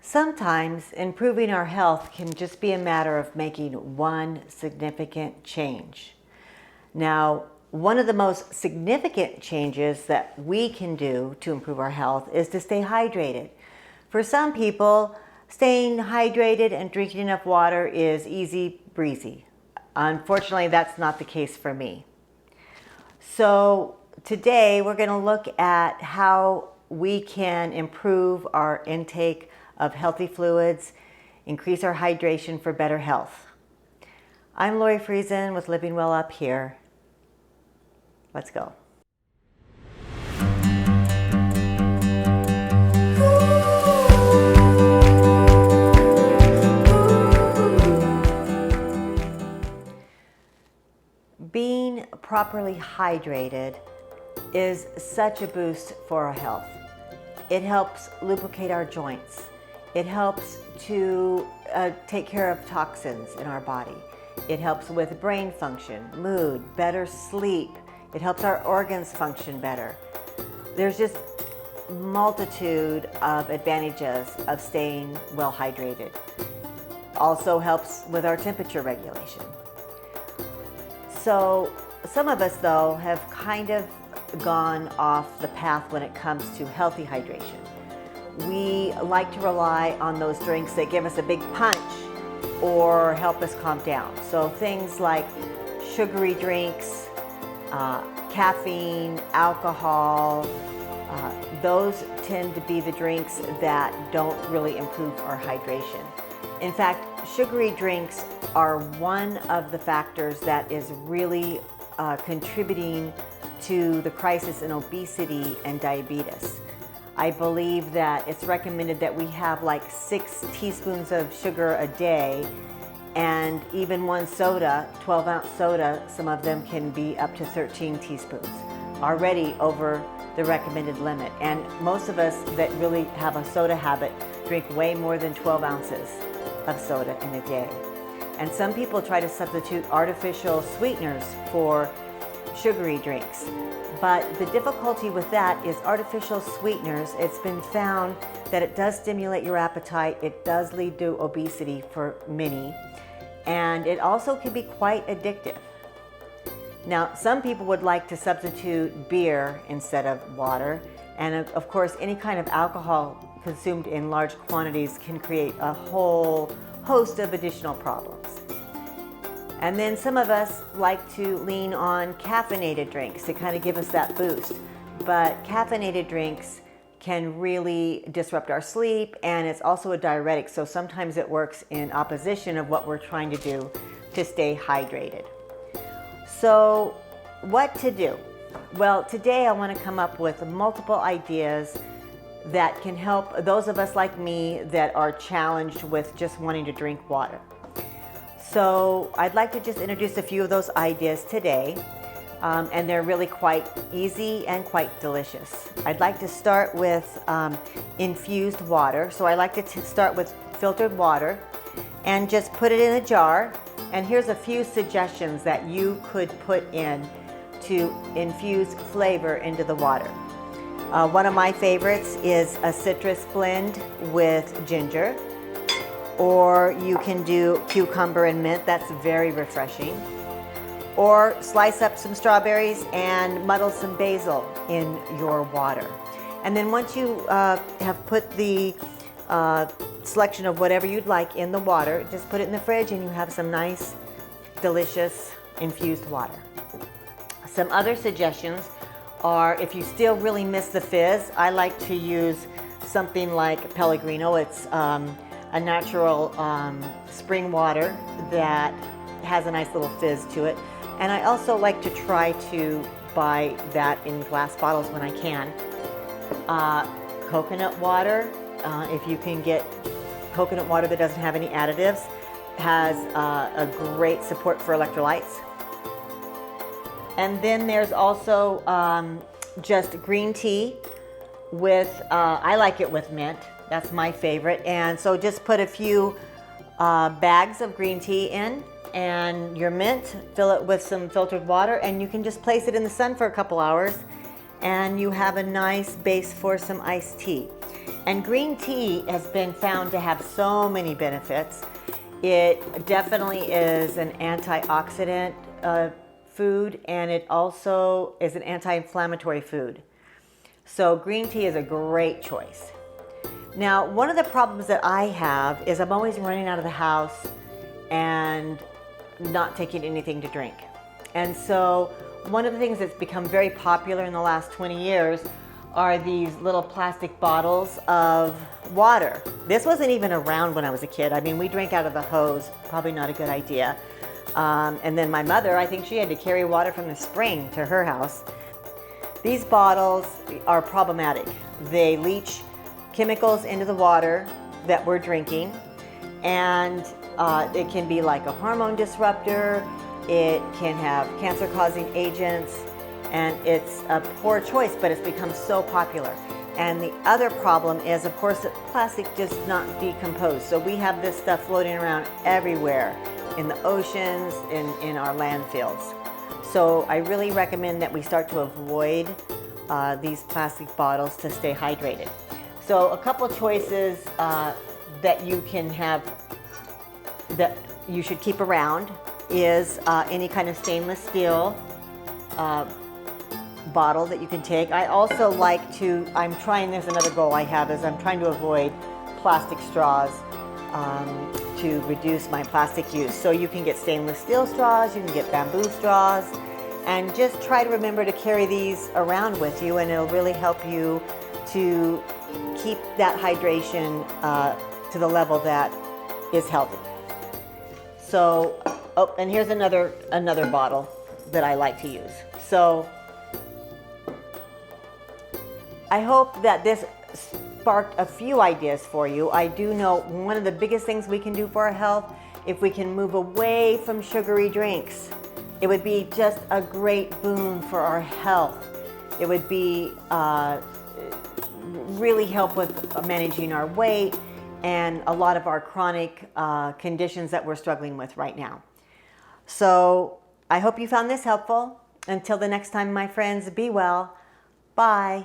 Sometimes improving our health can just be a matter of making one significant change. Now, one of the most significant changes that we can do to improve our health is to stay hydrated. For some people, staying hydrated and drinking enough water is easy breezy. Unfortunately, that's not the case for me. So today we're going to look at how we can improve our intake of healthy fluids, increase our hydration for better health. I'm Lori Friesen with Living Well Up Here. Let's go. Being properly hydrated is such a boost for our health. It helps lubricate our joints. It helps to take care of toxins in our body. It helps with brain function, mood, better sleep. It helps our organs function better. There's just multitude of advantages of staying well hydrated. Also helps with our temperature regulation. So some of us though have kind of gone off the path when it comes to healthy hydration. We like to rely on those drinks that give us a big punch or help us calm down. So things like sugary drinks, caffeine, alcohol, those tend to be the drinks that don't really improve our hydration. In fact, sugary drinks are one of the factors that is really contributing to the crisis in obesity and diabetes. I believe that it's recommended that we have like 6 teaspoons of sugar a day, and even one soda, 12-ounce soda, some of them can be up to 13 teaspoons, already over the recommended limit. And most of us that really have a soda habit drink way more than 12 ounces of soda in a day. And some people try to substitute artificial sweeteners for sugary drinks. But the difficulty with that is artificial sweeteners, it's been found that it does stimulate your appetite, it does lead to obesity for many, and it also can be quite addictive. Now, some people would like to substitute beer instead of water, and of course any kind of alcohol consumed in large quantities can create a whole host of additional problems. And then some of us like to lean on caffeinated drinks to kind of give us that boost. But caffeinated drinks can really disrupt our sleep, and it's also a diuretic, so sometimes it works in opposition of what we're trying to do to stay hydrated. So what to do? Well, today I want to come up with multiple ideas that can help those of us like me that are challenged with just wanting to drink water. So I'd like to just introduce a few of those ideas today, and they're really quite easy and quite delicious. I'd like to start with infused water. So I like to start with filtered water and just put it in a jar. And here's a few suggestions that you could put in to infuse flavor into the water. One of my favorites is a citrus blend with ginger. Or you can do cucumber and mint, that's very refreshing. Or slice up some strawberries and muddle some basil in your water. And then once you have put the selection of whatever you'd like in the water, just put it in the fridge and you have some nice, delicious infused water. Some other suggestions are, if you still really miss the fizz, I like to use something like Pellegrino. It's a natural spring water that has a nice little fizz to it. And I also like to try to buy that in glass bottles when I can. Coconut water, if you can get coconut water that doesn't have any additives, has a great support for electrolytes. And then there's also just green tea with, I like it with mint. That's my favorite. And so just put a few bags of green tea in, and your mint, fill it with some filtered water, and you can just place it in the sun for a couple hours and you have a nice base for some iced tea. And green tea has been found to have so many benefits. It definitely is an antioxidant food, and it also is an anti-inflammatory food. So green tea is a great choice. Now, one of the problems that I have is I'm always running out of the house and not taking anything to drink. And so one of the things that's become very popular in the last 20 years are these little plastic bottles of water. This wasn't even around when I was a kid. I mean, we drank out of the hose, probably not a good idea. And then my mother, I think she had to carry water from the spring to her house. These bottles are problematic. They leach chemicals into the water that we're drinking, and it can be like a hormone disruptor. It can have cancer-causing agents, and it's a poor choice, but it's become so popular. And the other problem is, of course, that plastic does not decompose. So we have this stuff floating around everywhere, in the oceans, in our landfills. So I really recommend that we start to avoid these plastic bottles to stay hydrated. So a couple choices that you can have, that you should keep around, is any kind of stainless steel bottle that you can take. I also like to, there's another goal I have, is I'm trying to avoid plastic straws to reduce my plastic use. So you can get stainless steel straws, you can get bamboo straws, and just try to remember to carry these around with you, and it'll really help you to keep that hydration to the level that is healthy. So, oh, and here's another bottle that I like to use. So I hope that this sparked a few ideas for you. I do know one of the biggest things we can do for our health, if we can move away from sugary drinks, it would be just a great boon for our health. It would be really help with managing our weight and a lot of our chronic conditions that we're struggling with right now. So I hope you found this helpful. Until the next time, my friends, be well. Bye.